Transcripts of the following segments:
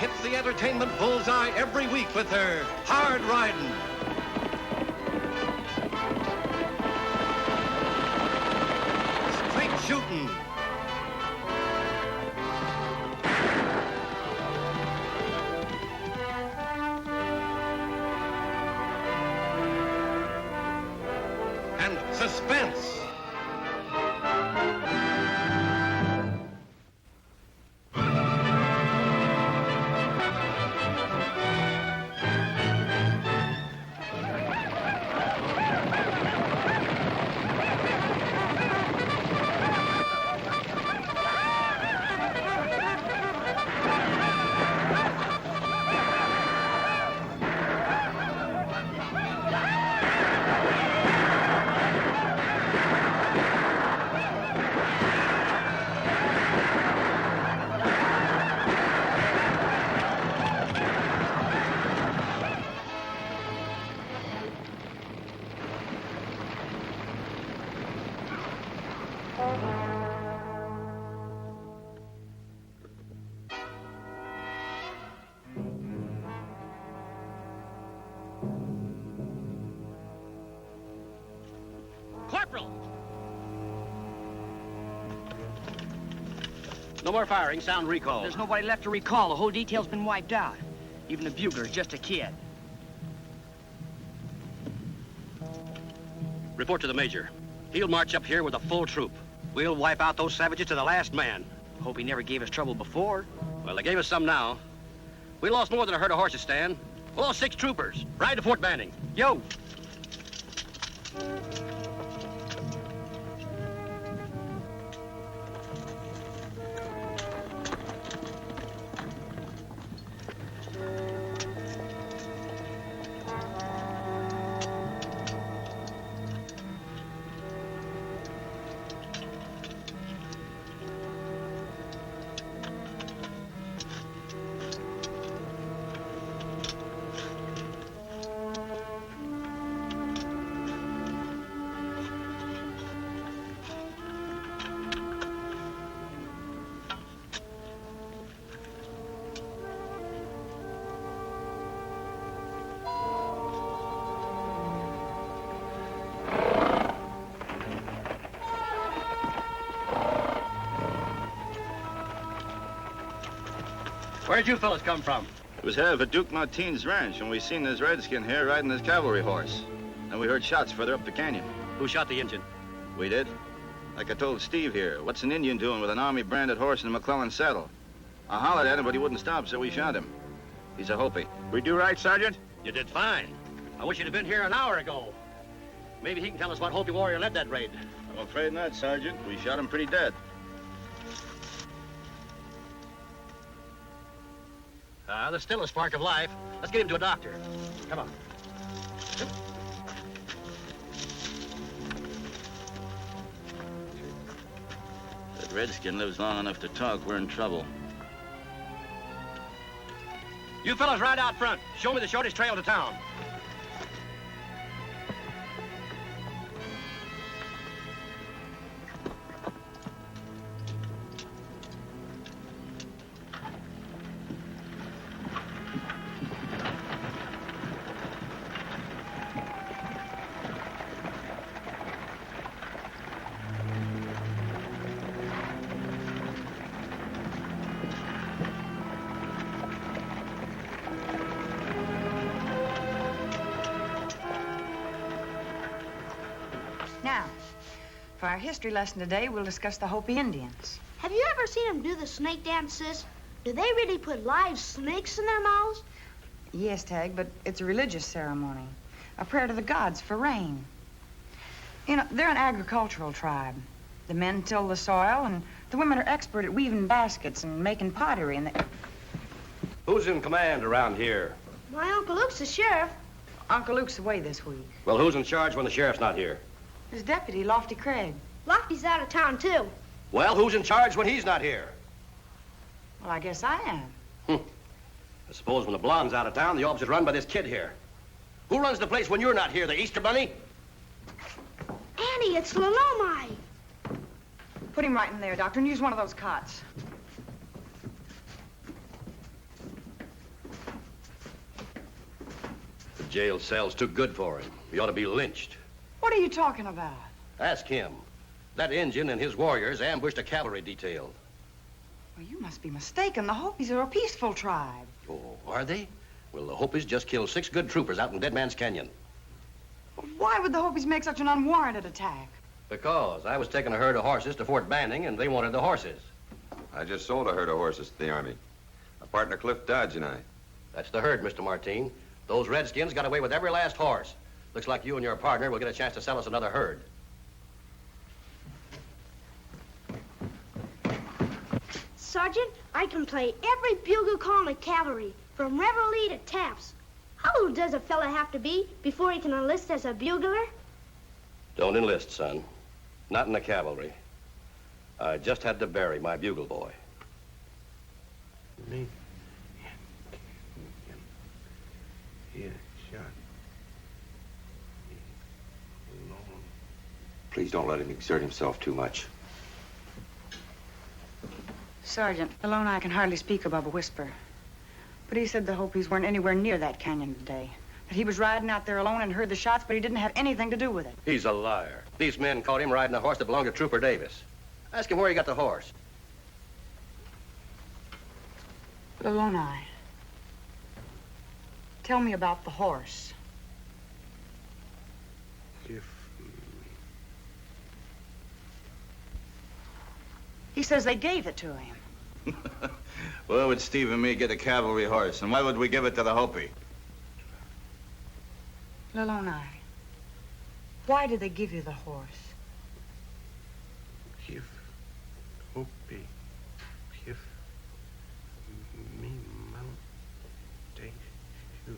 hits the entertainment bullseye every week with her hard riding. Straight shooting. And suspense. Corporal! No more firing. Sound recall. There's nobody left to recall. The whole detail's been wiped out. Even the bugler's just a kid. Report to the major. He'll march up here with a full troop. We'll wipe out those savages to the last man. Hope he never gave us trouble before. Well, they gave us some now. We lost more than a herd of horses, Stan. We lost 6 troopers. Ride to Fort Banning. Yo! Where'd you fellas come from? It was headed for Duke Martine's ranch, and we seen this redskin here riding his cavalry horse. And we heard shots further up the canyon. Who shot the Indian? We did. Like I told Steve here, what's an Indian doing with an army-branded horse in a McClellan saddle? I hollered at him, but he wouldn't stop, so we shot him. He's a Hopi. We do right, Sergeant? You did fine. I wish you'd have been here an hour ago. Maybe he can tell us what Hopi warrior led that raid. I'm afraid not, Sergeant. We shot him pretty dead. There's still a spark of life. Let's get him to a doctor. Come on. If that redskin lives long enough to talk, we're in trouble. You fellas ride out front. Show me the shortest trail to town. Now, for our history lesson today, we'll discuss the Hopi Indians. Have you ever seen them do the snake dance, sis? Do they really put live snakes in their mouths? Yes, Tagg, but it's a religious ceremony. A prayer to the gods for rain. You know, they're an agricultural tribe. The men till the soil, and the women are expert at weaving baskets and making pottery, and they... Who's in command around here? My Uncle Luke's the sheriff. Uncle Luke's away this week. Well, who's in charge when the sheriff's not here? His deputy, Lofty Craig. Lofty's out of town, too. Well, who's in charge when he's not here? Well, I guess I am. I suppose when the blonde's out of town, the office is run by this kid here. Who runs the place when you're not here, the Easter Bunny? Annie, it's Lolomai. Put him right in there, Doctor, and use one of those cots. The jail cell's too good for him. He ought to be lynched. What are you talking about? Ask him. That Indian and his warriors ambushed a cavalry detail. Well, you must be mistaken. The Hopis are a peaceful tribe. Oh, are they? Well, the Hopis just killed 6 good troopers out in Dead Man's Canyon. Why would the Hopis make such an unwarranted attack? Because I was taking a herd of horses to Fort Banning, and they wanted the horses. I just sold a herd of horses to the Army. My partner Cliff Dodge and I. That's the herd, Mr. Martine. Those Redskins got away with every last horse. Looks like you and your partner will get a chance to sell us another herd. Sergeant, I can play every bugle call in the cavalry, from reveille to taps. How old does a fella have to be before he can enlist as a bugler? Don't enlist, son. Not in the cavalry. I just had to bury my bugle boy. Me? Yeah, shot. Please don't let him exert himself too much. Sergeant, alone I can hardly speak above a whisper. But he said the Hopis weren't anywhere near that canyon today. That he was riding out there alone and heard the shots, but he didn't have anything to do with it. He's a liar. These men caught him riding a horse that belonged to Trooper Davis. Ask him where he got the horse. Aloni, tell me about the horse. He says they gave it to him. Why would Steve and me get a cavalry horse, and why would we give it to the Hopi? Laloni, why did they give you the horse? Give Hopi. Give me mount. Take you.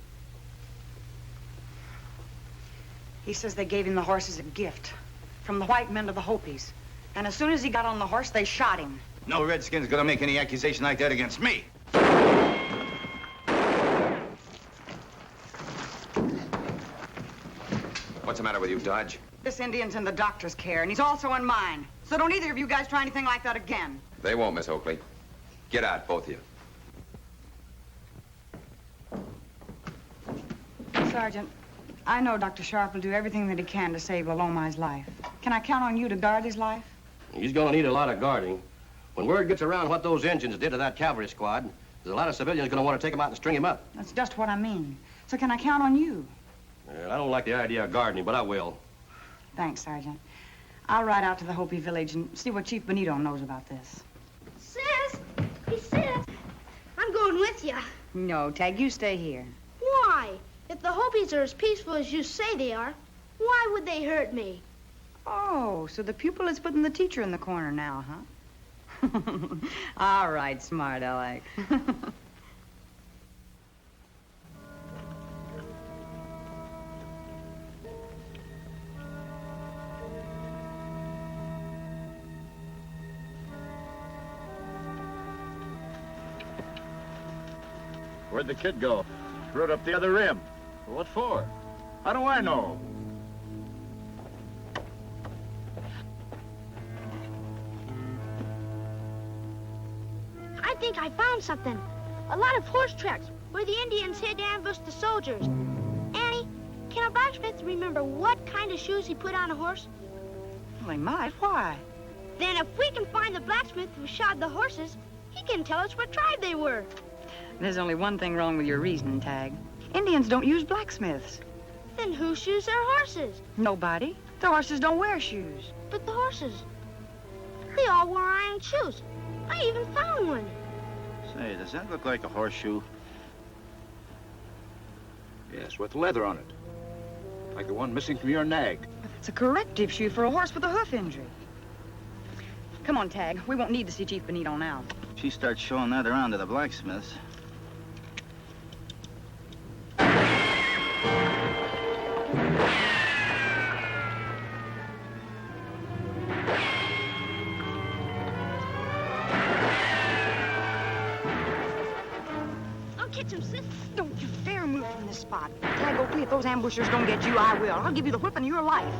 He says they gave him the horse as a gift from the white men to the Hopis. And as soon as he got on the horse, they shot him. No Redskin's gonna make any accusation like that against me. What's the matter with you, Dodge? This Indian's in the doctor's care, and he's also in mine. So don't either of you guys try anything like that again. They won't, Miss Oakley. Get out, both of you. Sergeant, I know Dr. Sharp will do everything that he can to save Lalomi's life. Can I count on you to guard his life? He's gonna need a lot of guarding. When word gets around what those Indians did to that cavalry squad, there's a lot of civilians gonna want to take him out and string him up. That's just what I mean. So can I count on you? Well, I don't like the idea of guarding, but I will. Thanks, Sergeant. I'll ride out to the Hopi village and see what Chief Benito knows about this. Sis! Hey, sis! I'm going with you. No, Tagg, you stay here. Why? If the Hopis are as peaceful as you say they are, why would they hurt me? Oh, so the pupil is putting the teacher in the corner now, huh? All right, smart Alec. Where'd the kid go? Rode up the other rim. What for? How do I know? I think I found something. A lot of horse tracks where the Indians hid to ambush the soldiers. Annie, can a blacksmith remember what kind of shoes he put on a horse? Well, he might. Why? Then if we can find the blacksmith who shod the horses, he can tell us what tribe they were. There's only one thing wrong with your reasoning, Tagg. Indians don't use blacksmiths. Then who shoes their horses? Nobody. The horses don't wear shoes. But the horses, they all wore iron shoes. I even found one. Say, does that look like a horseshoe? Yes, with leather on it. Like the one missing from your nag. It's a corrective shoe for a horse with a hoof injury. Come on, Tagg. We won't need to see Chief Benito now. She starts showing that around to the blacksmiths. I'll catch him, sis. Don't you dare move from this spot. Tagg Oakley, if those ambushers don't get you, I will. I'll give you the whipping of your life.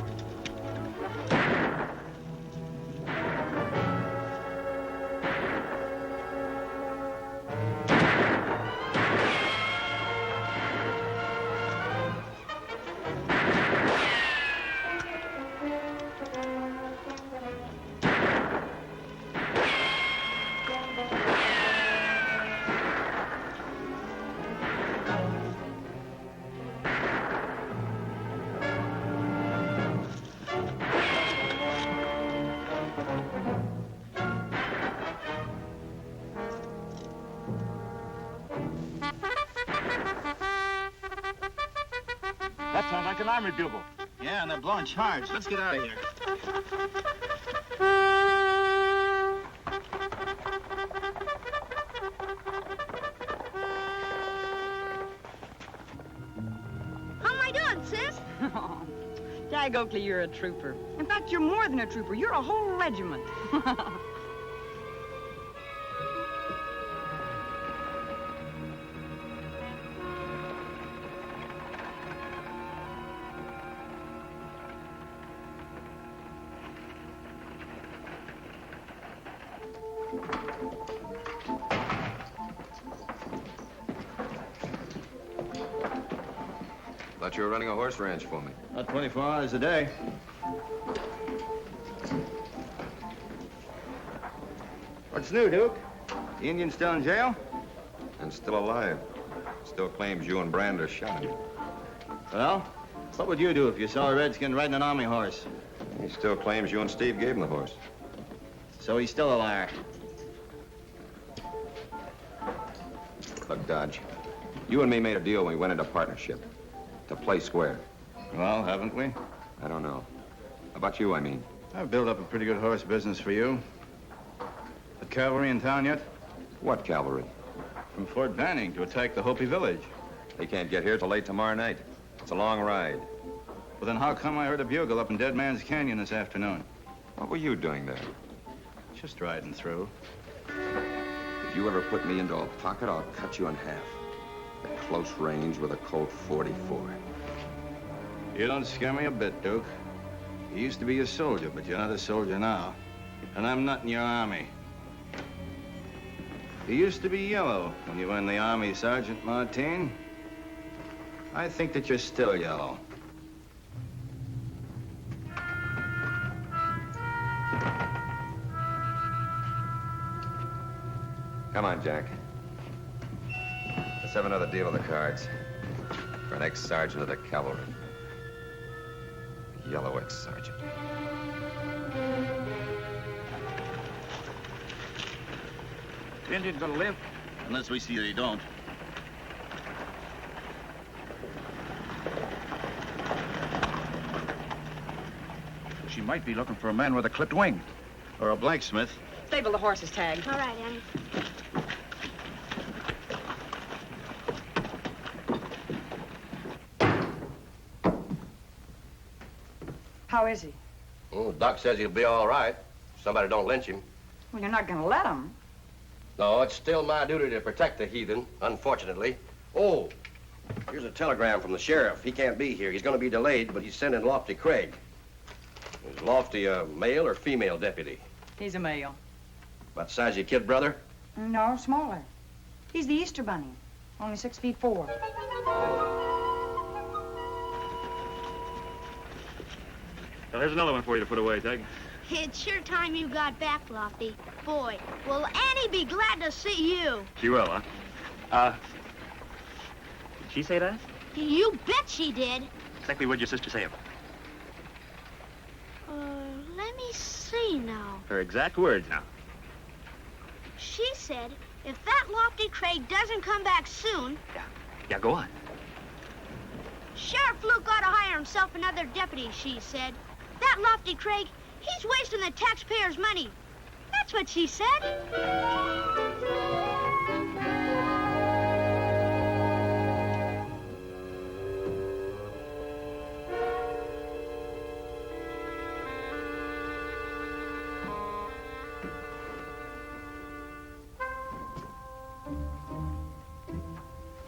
That sounds like an army bugle. Yeah, and they're blowing charge. Let's get out of here. How am I doing, sis? Tagg Oakley, you're a trooper. In fact, you're more than a trooper. You're a whole regiment. Thought you were running a horse ranch for me. About 24 hours a day. What's new, Duke? The Indian still in jail? And still alive. Still claims you and Brander shot him. Well, what would you do if you saw a redskin riding an army horse? He still claims you and Steve gave him the horse. So he's still a liar. Look, Dodge, you and me made a deal when we went into partnership. To play square. Well, haven't we? I don't know. About you, I mean. I've built up a pretty good horse business for you. The cavalry in town yet? What cavalry? From Fort Banning to attack the Hopi village. They can't get here till late tomorrow night. It's a long ride. Well, then how come I heard a bugle up in Dead Man's Canyon this afternoon? What were you doing there? Just riding through. If you ever put me into a pocket, I'll cut you in half. At close range with a Colt 44. You don't scare me a bit, Duke. You used to be a soldier, but you're not a soldier now. And I'm not in your army. You used to be yellow when you were in the army, Sergeant Martin. I think that you're still yellow. Come on, Jack. Let's have another deal of the cards. For an ex-sergeant of the cavalry. Yellow ex-sergeant. The Indian's gonna live? Unless we see that he don't. She might be looking for a man with a clipped wing. Or a blacksmith. Stable the horses, Tagg. All right, Annie. How is he? Oh, Doc says he'll be all right. If somebody don't lynch him. Well, you're not going to let him. No, it's still my duty to protect the heathen, unfortunately. Oh, here's a telegram from the sheriff. He can't be here. He's going to be delayed, but he's sending Lofty Craig. Is Lofty a male or female deputy? He's a male. About the size of your kid brother? No, smaller. He's the Easter Bunny. Only 6'4". Well, here's another one for you to put away, Tagg. It's sure time you got back, Lofty. Boy, will Annie be glad to see you. She will, huh? Did she say that? You bet she did. Exactly what your sister say about Let me see now. her exact words now. She said, if that Lofty Craig doesn't come back soon, Yeah, go on. Sheriff Luke ought to hire himself another deputy, she said. That Lofty Craig, he's wasting the taxpayers' money. That's what she said.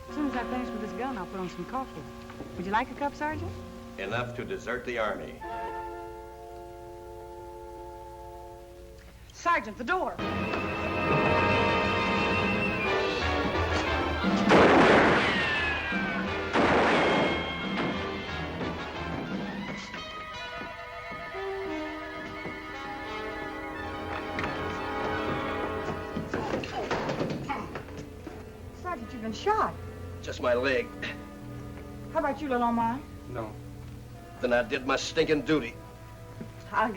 As soon as I finish with this gun, I'll put on some coffee. Would you like a cup, Sergeant? Enough to desert the army. Sergeant, the door. Sergeant, you've been shot. Just my leg. How about you, little Omar? No. Then I did my stinking duty. I'll...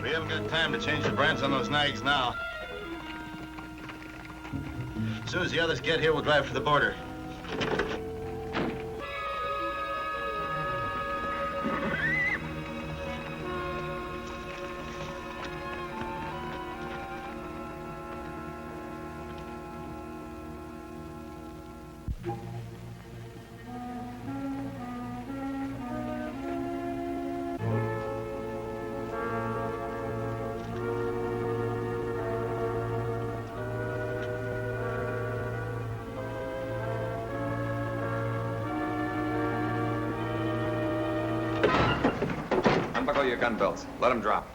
We haven't got time to change the brands on those nags now. As soon as the others get here, we'll drive to the border. Unbuckle your gun belts. Let them drop.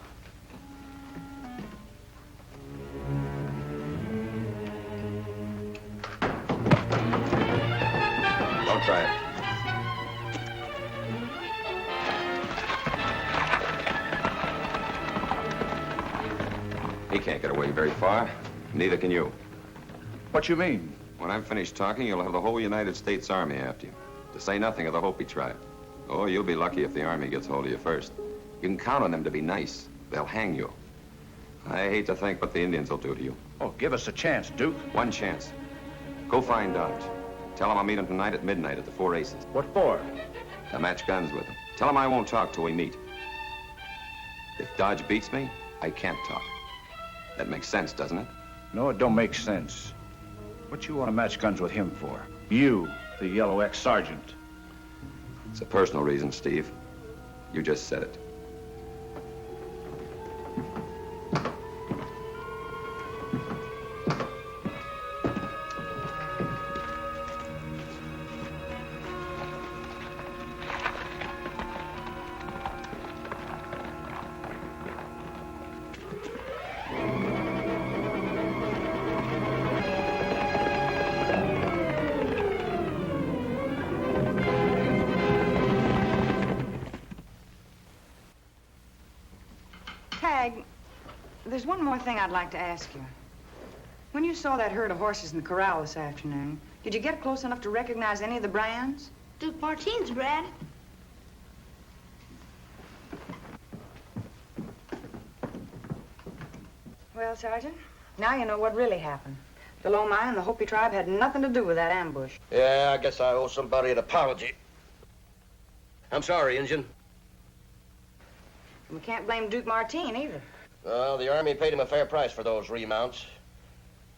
Don't try it. He can't get away very far. Neither can you. What you mean? When I'm finished talking, you'll have the whole United States Army after you. To say nothing of the Hopi tribe. Oh, you'll be lucky if the Army gets hold of you first. You can count on them to be nice. They'll hang you. I hate to think what the Indians will do to you. Oh, give us a chance, Duke. One chance. Go find Dodge. Tell him I'll meet him tonight at midnight at the Four Aces. What for? To match guns with him. Tell him I won't talk till we meet. If Dodge beats me, I can't talk. That makes sense, doesn't it? No, it don't make sense. What you want to match guns with him for? You, the yellow ex-sergeant. It's a personal reason, Steve. You just said it. Tagg, there's one more thing I'd like to ask you. When you saw that herd of horses in the corral this afternoon, did you get close enough to recognize any of the brands? Duke Martine's bred. Well, Sergeant, now you know what really happened. The Lomai and the Hopi tribe had nothing to do with that ambush. Yeah, I guess I owe somebody an apology. I'm sorry, Injun. We can't blame Duke Martine either. Well, the Army paid him a fair price for those remounts.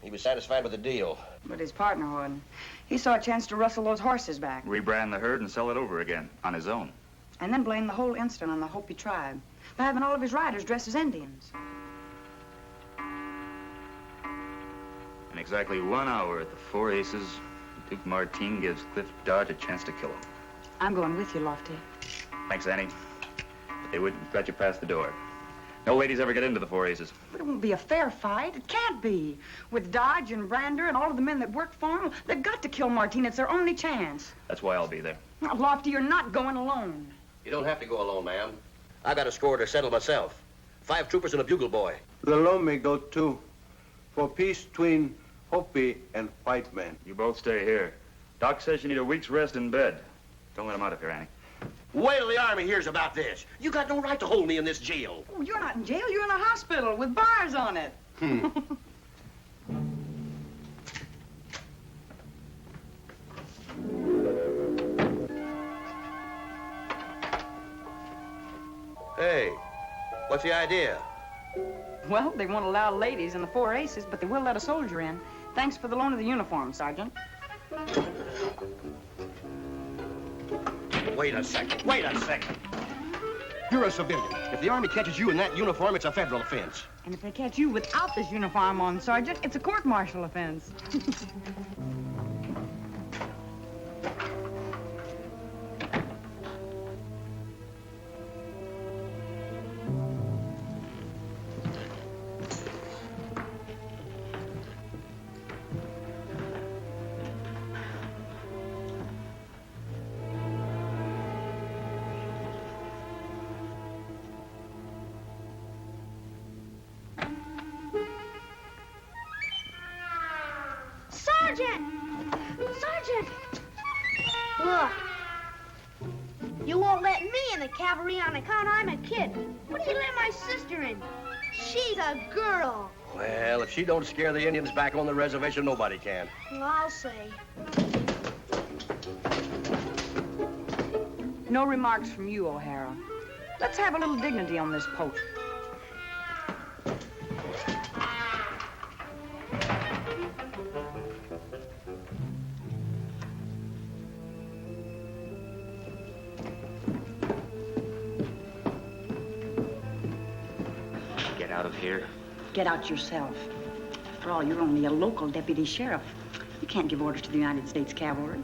He was satisfied with the deal. But his partner wasn't. He saw a chance to rustle those horses back. Rebrand the herd and sell it over again on his own. And then blame the whole incident on the Hopi tribe by having all of his riders dressed as Indians. In exactly 1 hour at the Four Aces, Duke Martine gives Cliff Dodge a chance to kill him. I'm going with you, Lofty. Thanks, Annie. But they wouldn't let you past the door. No ladies ever get into the Four Aces. But it won't be a fair fight. It can't be. With Dodge and Brander and all of the men that work for him, they've got to kill Martine. It's their only chance. That's why I'll be there. Now, Lofty, you're not going alone. You don't have to go alone, ma'am. I got a score to settle myself. 5 troopers and a bugle boy. The law may go too. For peace between Hopi and white men. You both stay here. Doc says you need a week's rest in bed. Don't let him out of here, Annie. Wait till the Army hears about this. You got no right to hold me in this jail. Oh, you're not in jail. You're in a hospital with bars on it. Hey, what's the idea? Well, they won't allow ladies in the Four Aces, but they will let a soldier in. Thanks for the loan of the uniform, Sergeant. Wait a second. Wait a second. You're a civilian. If the Army catches you in that uniform, it's a federal offense. And if they catch you without this uniform on, Sergeant, it's a court-martial offense. Sergeant! cavalry on account I'm a kid. What do you let my sister in? She's a girl. Well, if she don't scare the Indians back on the reservation, nobody can. Well, I'll say. No remarks from you, O'Hara. Let's have a little dignity on this post. Get out of here. Get out yourself. After all, you're only a local deputy sheriff. You can't give orders to the United States Cavalry.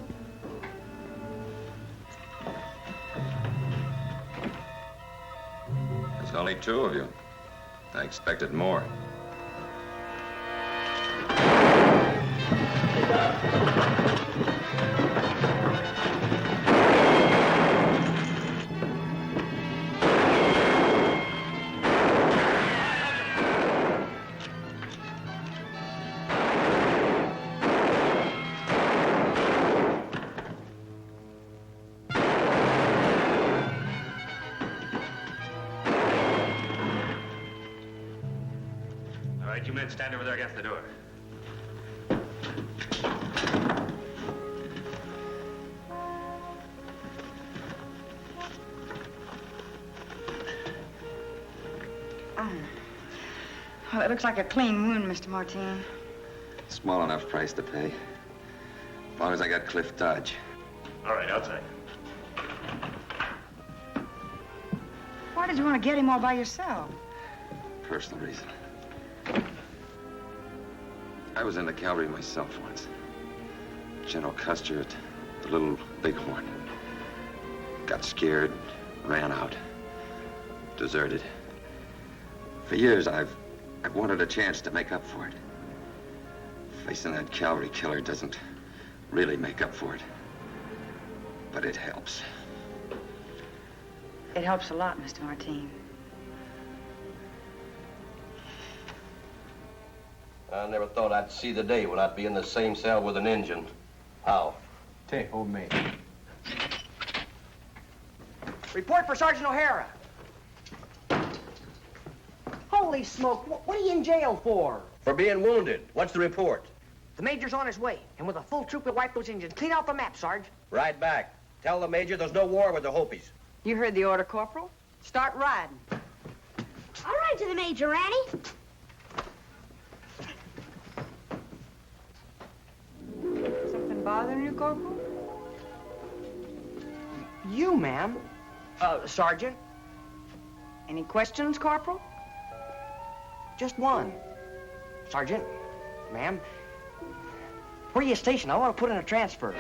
There's only two of you. I expected more. All right, you men stand over there against the door. Well, it looks like a clean wound, Mr. Martin. Small enough price to pay. As long as I got Cliff Dodge. All right, outside. Why did you want to get him all by yourself? Personal reason. I was in the cavalry myself once. General Custer at the Little Bighorn. Got scared, ran out. Deserted. For years, I've wanted a chance to make up for it. Facing that cavalry killer doesn't really make up for it. But it helps. It helps a lot, Mr. Martin. I never thought I'd see the day when I'd be in the same cell with an Injun. How? Te home. Report for Sergeant O'Hara. Holy smoke, what are you in jail for? For being wounded. What's the report? The major's on his way, and with a full troop, he'll wipe those Indians clean off the map, Sarge. Right back. Tell the Major there's no war with the Hopis. You heard the order, Corporal. Start riding. All right to the Major, Annie. Something bothering you, Corporal? You, ma'am. Sergeant. Any questions, Corporal? Just one. Sergeant, ma'am, where are you stationed? I want to put in a transfer.